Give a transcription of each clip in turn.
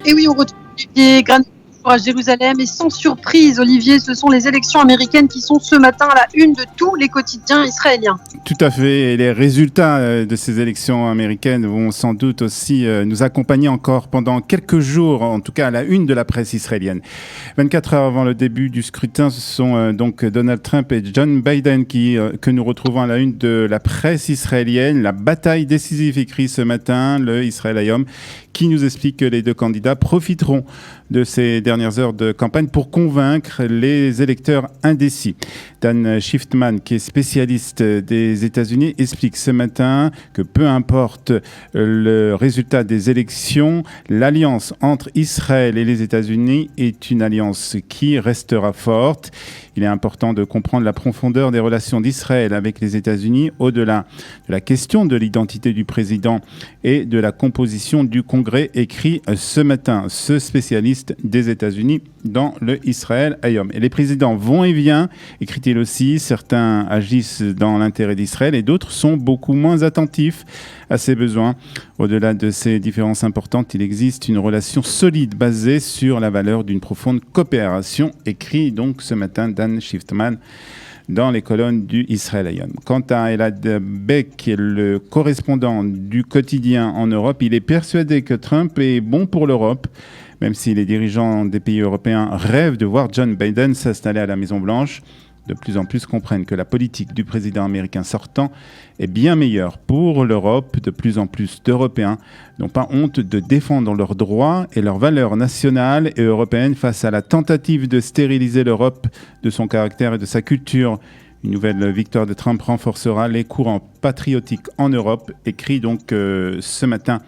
Et oui, on retrouve Olivier Granit à Jérusalem. Et sans surprise, Olivier, ce sont les élections américaines qui sont ce matin à la une de tous les quotidiens israéliens. Tout à fait. Et les résultats de ces élections américaines vont sans doute aussi nous accompagner encore pendant quelques jours, en tout cas à la une de la presse israélienne. 24 heures avant le début du scrutin, ce sont donc Donald Trump et John Biden que nous retrouvons à la une de la presse israélienne. La bataille décisive, écrit ce matin le Israel Hayom, qui nous explique que les deux candidats profiteront de ces dernières heures de campagne pour convaincre les électeurs indécis. Dan Shiftman, qui est spécialiste des États-Unis, explique ce matin que peu importe le résultat des élections, l'alliance entre Israël et les États-Unis est une alliance qui restera forte. Il est important de comprendre la profondeur des relations d'Israël avec les États-Unis au-delà de la question de l'identité du président et de la composition du Congrès, écrit ce matin ce spécialiste des États-Unis dans le Israel Hayom. Et les présidents vont et viennent, écrit-il aussi. Certains agissent dans l'intérêt d'Israël et d'autres sont beaucoup moins attentifs à ses besoins. Au-delà de ces différences importantes, il existe une relation solide basée sur la valeur d'une profonde coopération, écrit donc ce matin Dan Shiftman dans les colonnes du Israel Hayom. Quant à Elad Beck, le correspondant du quotidien en Europe, il est persuadé que Trump est bon pour l'Europe, même si les dirigeants des pays européens rêvent de voir John Biden s'installer à la Maison-Blanche. De plus en plus comprennent que la politique du président américain sortant est bien meilleure pour l'Europe. De plus en plus d'Européens n'ont pas honte de défendre leurs droits et leurs valeurs nationales et européennes face à la tentative de stériliser l'Europe de son caractère et de sa culture. Une nouvelle victoire de Trump renforcera les courants patriotiques en Europe, écrit donc ce matin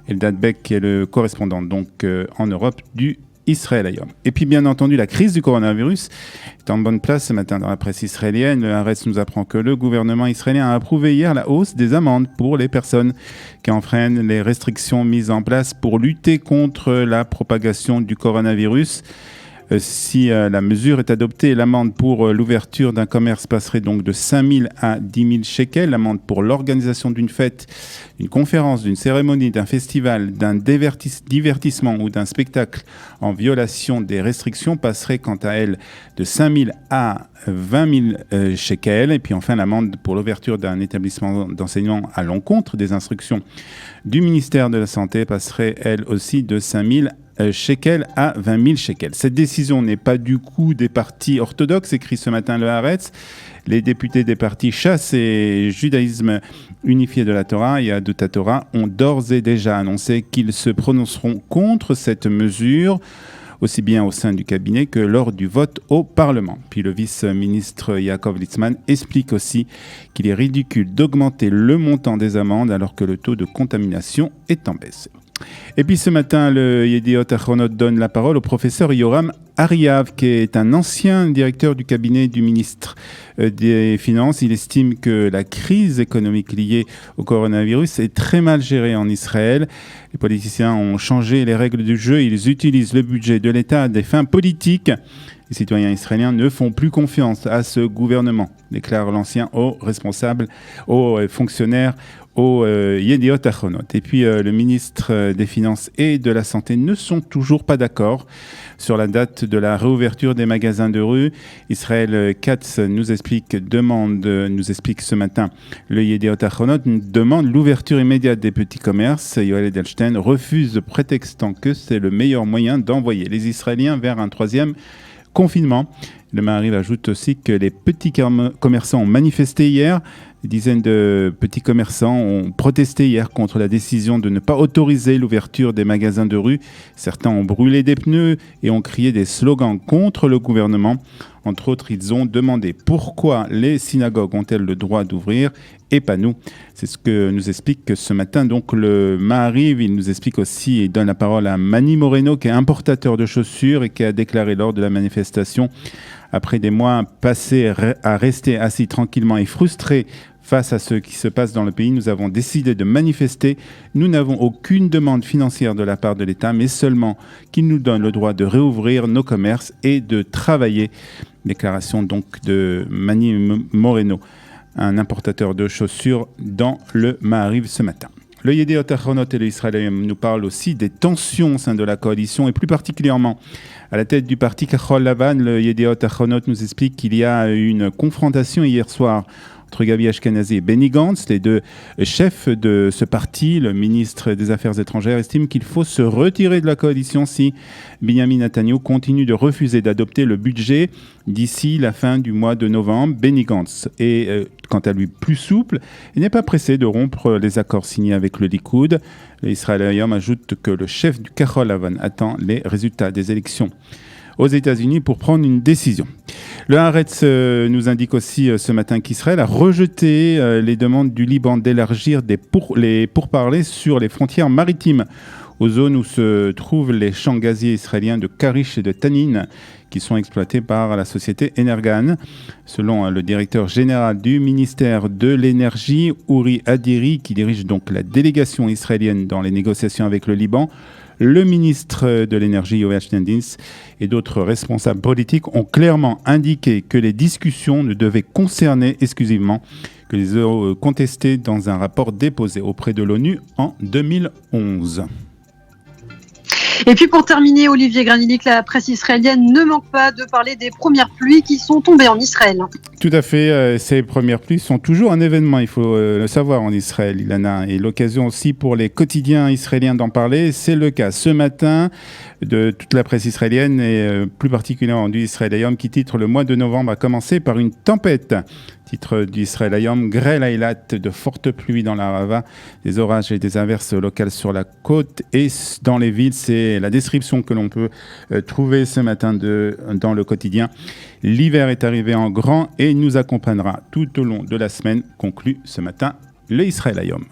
Eldad Beck, qui est le correspondant donc en Europe du Israël Hayom. Et puis bien entendu, la crise du coronavirus est en bonne place ce matin dans la presse israélienne. Le Haaretz nous apprend que le gouvernement israélien a approuvé hier la hausse des amendes pour les personnes qui enfreignent les restrictions mises en place pour lutter contre la propagation du coronavirus. Si la mesure est adoptée, l'amende pour l'ouverture d'un commerce passerait donc de 5 000 à 10 000 shekels. L'amende pour l'organisation d'une fête, d'une conférence, d'une cérémonie, d'un festival, d'un divertissement ou d'un spectacle en violation des restrictions passerait quant à elle de 5 000 à 20 000 shekels. Et puis enfin, l'amende pour l'ouverture d'un établissement d'enseignement à l'encontre des instructions du ministère de la Santé passerait elle aussi de 5 000 shekels à 20 000 shekels. Cette décision n'est pas du coup des partis orthodoxes, écrit ce matin le Haaretz. Les députés des partis Chasse et Judaïsme unifié de la Torah et Yahadut Torah ont d'ores et déjà annoncé qu'ils se prononceront contre cette mesure, aussi bien au sein du cabinet que lors du vote au Parlement. Puis le vice-ministre Yaakov Litzman explique aussi qu'il est ridicule d'augmenter le montant des amendes alors que le taux de contamination est en baisse. Et puis ce matin, le Yediot Achronot donne la parole au professeur Yoram Ariav, qui est un ancien directeur du cabinet du ministre des Finances. Il estime que la crise économique liée au coronavirus est très mal gérée en Israël. Les politiciens ont changé les règles du jeu. Ils utilisent le budget de l'État à des fins politiques. Les citoyens israéliens ne font plus confiance à ce gouvernement, déclare l'ancien haut responsable, haut fonctionnaire au Yediot Achronot. Et puis le ministre des Finances et de la Santé ne sont toujours pas d'accord sur la date de la réouverture des magasins de rue. Israël Katz nous explique ce matin, le Yediot Achronot demande l'ouverture immédiate des petits commerces. Yoel Edelstein refuse, prétextant que c'est le meilleur moyen d'envoyer les Israéliens vers un troisième confinement. Le Maariv ajoute aussi que les petits commerçants ont manifesté hier. Des dizaines de petits commerçants ont protesté hier contre la décision de ne pas autoriser l'ouverture des magasins de rue. Certains ont brûlé des pneus et ont crié des slogans contre le gouvernement. Entre autres, ils ont demandé pourquoi les synagogues ont-elles le droit d'ouvrir et pas nous. C'est ce que nous explique ce matin donc le Maariv. Il nous explique aussi et donne la parole à Mani Moreno, qui est importateur de chaussures et qui a déclaré lors de la manifestation: après des mois passés à rester assis tranquillement et frustrés face à ce qui se passe dans le pays, nous avons décidé de manifester. Nous n'avons aucune demande financière de la part de l'État, mais seulement qu'il nous donne le droit de réouvrir nos commerces et de travailler. Déclaration donc de Mani Moreno, un importateur de chaussures dans le Maariv ce matin. Le Yediot Ahronot et le Israël Hayom nous parlent aussi des tensions au sein de la coalition et plus particulièrement à la tête du parti Kachol Lavan. Le Yediot Ahronot nous explique qu'il y a une confrontation hier soir entre Gabi Ashkenazi et Benny Gantz. Les deux chefs de ce parti, le ministre des Affaires étrangères, estime qu'il faut se retirer de la coalition si Benjamin Netanyahu continue de refuser d'adopter le budget d'ici la fin du mois de novembre. Benny Gantz est quant à lui plus souple et n'est pas pressé de rompre les accords signés avec le Likoud. Israël Hayom ajoute que le chef du Kachol Lavan attend les résultats des élections aux États-Unis pour prendre une décision. Le Haaretz nous indique aussi ce matin qu'Israël a rejeté les demandes du Liban d'élargir les pourparlers sur les frontières maritimes aux zones où se trouvent les champs gaziers israéliens de Karish et de Tanin qui sont exploités par la société Energan. Selon le directeur général du ministère de l'Énergie, Uri Adiri, qui dirige donc la délégation israélienne dans les négociations avec le Liban, le ministre de l'Énergie, Yoav Steindienst, et d'autres responsables politiques ont clairement indiqué que les discussions ne devaient concerner exclusivement que les eaux contestées dans un rapport déposé auprès de l'ONU en 2011. Et puis pour terminer, Olivier Granilic, la presse israélienne ne manque pas de parler des premières pluies qui sont tombées en Israël. Tout à fait, ces premières pluies sont toujours un événement, il faut le savoir en Israël, Ilana, et l'occasion aussi pour les quotidiens israéliens d'en parler. C'est le cas ce matin de toute la presse israélienne et plus particulièrement du Israël Hayom qui titre « Le mois de novembre a commencé par une tempête ». Titre d'Israël Hayom, grêle à Eilat, de fortes pluies dans la Rava, des orages et des averses locales sur la côte et dans les villes. C'est la description que l'on peut trouver ce matin dans le quotidien. L'hiver est arrivé en grand et nous accompagnera tout au long de la semaine, conclut ce matin le Israël Hayom.